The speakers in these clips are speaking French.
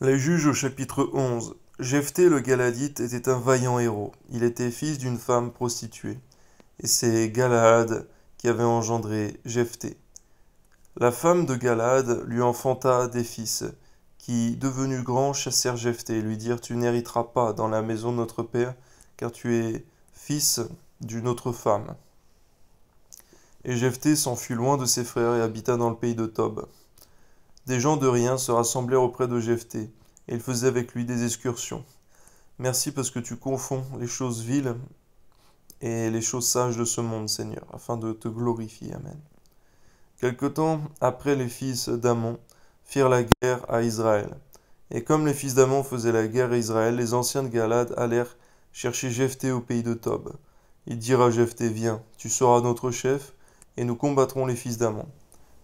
Les Juges au chapitre 11. Jephthé le Galadite était un vaillant héros. Il était fils d'une femme prostituée. Et c'est Galaad qui avait engendré Jephthé. La femme de Galaad lui enfanta des fils, qui, devenus grands, chassèrent Jephthé et lui dirent: Tu n'hériteras pas dans la maison de notre père, car tu es fils d'une autre femme. Et Jephthé s'enfuit loin de ses frères et habita dans le pays de Tob. Des gens de rien se rassemblèrent auprès de Jephthé, et ils faisaient avec lui des excursions. Merci parce que tu confonds les choses viles et les choses sages de ce monde, Seigneur, afin de te glorifier. Amen. Quelque temps après, les fils d'Ammon firent la guerre à Israël. Et comme les fils d'Ammon faisaient la guerre à Israël, les anciens de Galad allèrent chercher Jephthé au pays de Tob. Ils dirent à Jephthé: Viens, tu seras notre chef, et nous combattrons les fils d'Ammon.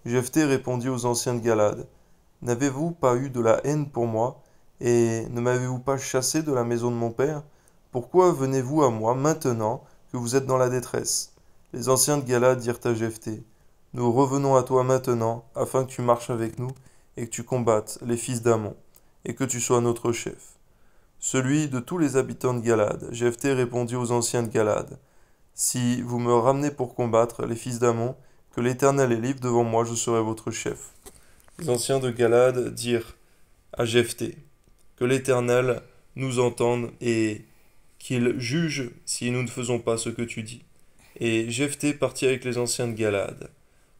Jephthé répondit aux anciens de Galad: N'avez-vous pas eu de la haine pour moi, et ne m'avez-vous pas chassé de la maison de mon père? Pourquoi venez-vous à moi maintenant que vous êtes dans la détresse? Les anciens de Galad dirent à Jephthé: Nous revenons à toi maintenant, afin que tu marches avec nous, et que tu combattes les fils d'Ammon, et que tu sois notre chef. Celui de tous les habitants de Galad, Jephthé répondit aux anciens de Galad: Si vous me ramenez pour combattre les fils d'Ammon, que l'Éternel est libre devant moi, je serai votre chef. Les anciens de Galad dirent à Jephthé: Que l'Éternel nous entende et qu'il juge si nous ne faisons pas ce que tu dis. Et Jephthé partit avec les anciens de Galad.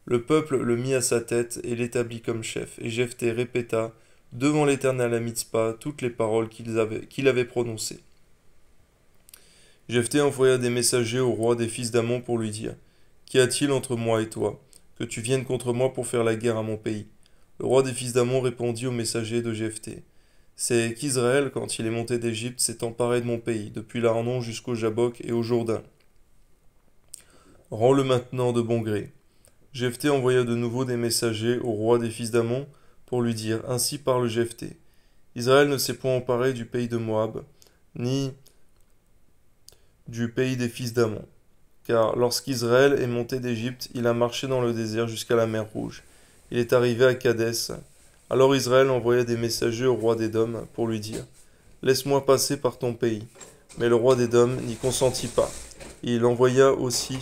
Le peuple le mit à sa tête et l'établit comme chef. Et Jephthé répéta devant l'Éternel à Mitzpa toutes les paroles qu'il avait prononcées. Jephthé envoya des messagers au roi des fils d'Ammon pour lui dire: Qu'y a-t-il entre moi et toi, que tu viennes contre moi pour faire la guerre à mon pays? Le roi des fils d'Ammon répondit aux messagers de Jephthé: C'est qu'Israël, quand il est monté d'Égypte, s'est emparé de mon pays, depuis l'Arnon jusqu'au Jabbok et au Jourdain. Rends-le maintenant de bon gré. Jephthé envoya de nouveau des messagers au roi des fils d'Ammon pour lui dire: Ainsi parle Jephthé. Israël ne s'est point emparé du pays de Moab, ni du pays des fils d'Ammon. Car lorsqu'Israël est monté d'Égypte, il a marché dans le désert jusqu'à la mer Rouge. Il est arrivé à Kadès. Alors Israël envoya des messagers au roi d'Édom pour lui dire: Laisse-moi passer par ton pays. Mais le roi d'Édom n'y consentit pas. Et il envoya aussi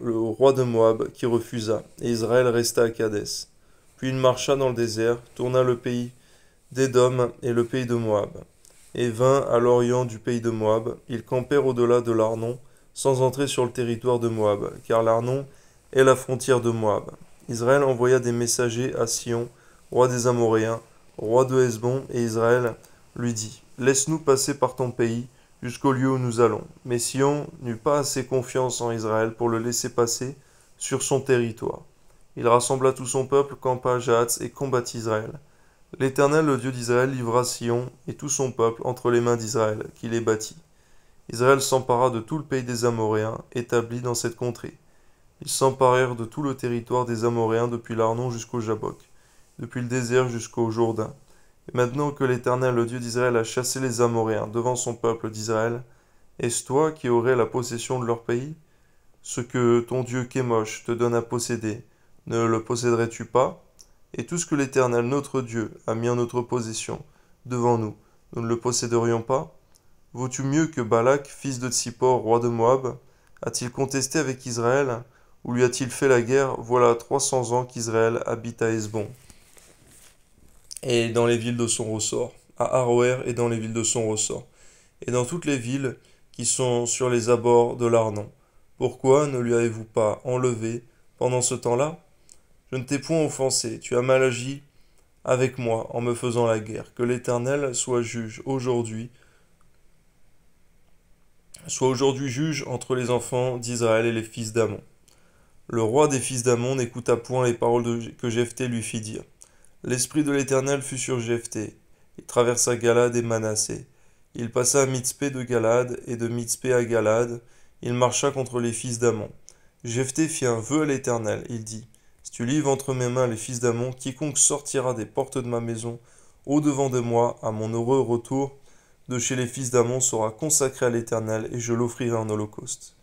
le roi de Moab qui refusa, et Israël resta à Kadès. Puis il marcha dans le désert, tourna le pays d'Édom et le pays de Moab, et vint à l'orient du pays de Moab. Ils campèrent au-delà de l'Arnon, sans entrer sur le territoire de Moab, car l'Arnon est la frontière de Moab. Israël envoya des messagers à Sion, roi des Amoréens, roi de Hesbon, et Israël lui dit: Laisse-nous passer par ton pays jusqu'au lieu où nous allons. Mais Sion n'eut pas assez confiance en Israël pour le laisser passer sur son territoire. Il rassembla tout son peuple, campa à Jahatz et combattit Israël. L'Éternel, le Dieu d'Israël, livra Sion et tout son peuple entre les mains d'Israël, qui les battit. Israël s'empara de tout le pays des Amoréens, établi dans cette contrée. Ils s'emparèrent de tout le territoire des Amoréens depuis l'Arnon jusqu'au Jabbok, depuis le désert jusqu'au Jourdain. Et maintenant que l'Éternel, le Dieu d'Israël, a chassé les Amoréens devant son peuple d'Israël, est-ce toi qui aurais la possession de leur pays? Ce que ton Dieu Kémosh te donne à posséder, ne le posséderais-tu pas? Et tout ce que l'Éternel, notre Dieu, a mis en notre possession devant nous, nous ne le posséderions pas? Vaux-tu mieux que Balak, fils de Tsippor, roi de Moab? A-t-il contesté avec Israël, ou lui a-t-il fait la guerre? Voilà 300 ans qu'Israël habite à Hesbon, et dans les villes de son ressort, à Aroër et dans les villes de son ressort, et dans toutes les villes qui sont sur les abords de l'Arnon. Pourquoi ne lui avez-vous pas enlevé pendant ce temps-là? Je ne t'ai point offensé, tu as mal agi avec moi en me faisant la guerre. Que l'Éternel soit aujourd'hui juge entre les enfants d'Israël et les fils d'Ammon. Le roi des fils d'Ammon n'écouta point les paroles que Jephthé lui fit dire. L'esprit de l'Éternel fut sur Jephthé. Il traversa Galad et Manassé. Il passa à Mitzpé de Galad, et de Mitzpé à Galad, il marcha contre les fils d'Ammon. Jephthé fit un vœu à l'Éternel. Il dit: Si tu livres entre mes mains les fils d'Ammon, quiconque sortira des portes de ma maison, au-devant de moi, à mon heureux retour de chez les fils d'Ammon, sera consacré à l'Éternel, et je l'offrirai en holocauste.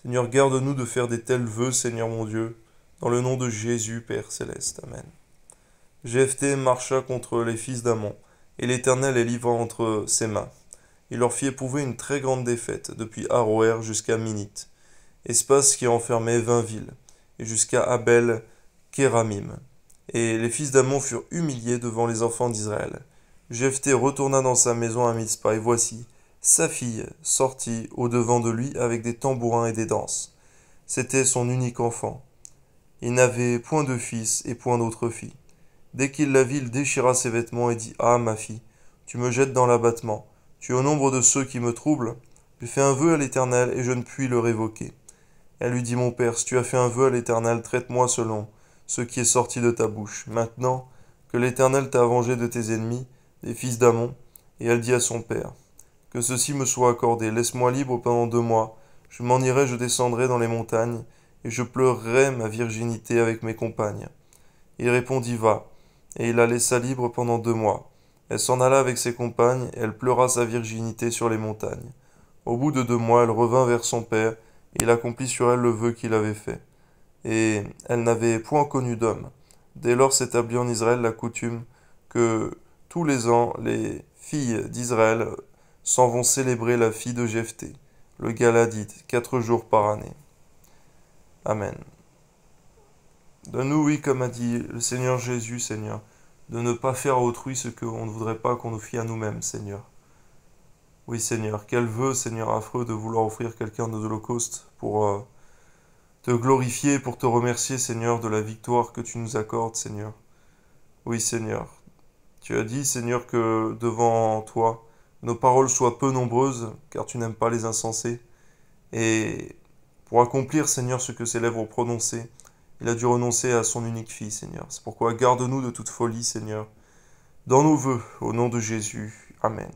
Seigneur, garde-nous de faire des tels vœux, Seigneur mon Dieu, dans le nom de Jésus, Père céleste. Amen. Jephthé marcha contre les fils d'Ammon, et l'Éternel les livra entre ses mains. Il leur fit éprouver une très grande défaite, depuis Aroër jusqu'à Minite, espace qui enfermait 20 villes, et jusqu'à Abel Kéramim. Et les fils d'Ammon furent humiliés devant les enfants d'Israël. Jephthé retourna dans sa maison à Mizpa, et voici, sa fille sortit au-devant de lui avec des tambourins et des danses. C'était son unique enfant. Il n'avait point de fils et point d'autre fille. Dès qu'il la vit, il déchira ses vêtements et dit : « Ah, ma fille, tu me jettes dans l'abattement. Tu es au nombre de ceux qui me troublent. J'ai fait un vœu à l'Éternel et je ne puis le révoquer. » Elle lui dit : « Mon père, si tu as fait un vœu à l'Éternel, traite-moi selon ce qui est sorti de ta bouche. Maintenant que l'Éternel t'a vengé de tes ennemis, des fils d'Ammon. » Et elle dit à son père : « Que ceci me soit accordé. Laisse-moi libre pendant 2 mois. Je m'en irai, je descendrai dans les montagnes, et je pleurerai ma virginité avec mes compagnes. » Il répondit : « Va. » Et il la laissa libre pendant 2 mois. Elle s'en alla avec ses compagnes, et elle pleura sa virginité sur les montagnes. Au bout de 2 mois, elle revint vers son père, et il accomplit sur elle le vœu qu'il avait fait. Et elle n'avait point connu d'homme. Dès lors s'établit en Israël la coutume que tous les ans, les filles d'Israël s'en vont célébrer la fille de Jephthé, le Galadite, 4 jours par année. Amen. Donne-nous, oui, comme a dit le Seigneur Jésus, Seigneur, de ne pas faire à autrui ce qu'on ne voudrait pas qu'on nous fît à nous-mêmes, Seigneur. Oui, Seigneur, quel vœu, Seigneur, affreux de vouloir offrir quelqu'un de l'Holocauste pour te glorifier, pour te remercier, Seigneur, de la victoire que tu nous accordes, Seigneur. Oui, Seigneur, tu as dit, Seigneur, que devant toi, nos paroles soient peu nombreuses, car tu n'aimes pas les insensés. Et pour accomplir, Seigneur, ce que ses lèvres ont prononcé, il a dû renoncer à son unique fille, Seigneur. C'est pourquoi garde-nous de toute folie, Seigneur, dans nos vœux, au nom de Jésus. Amen.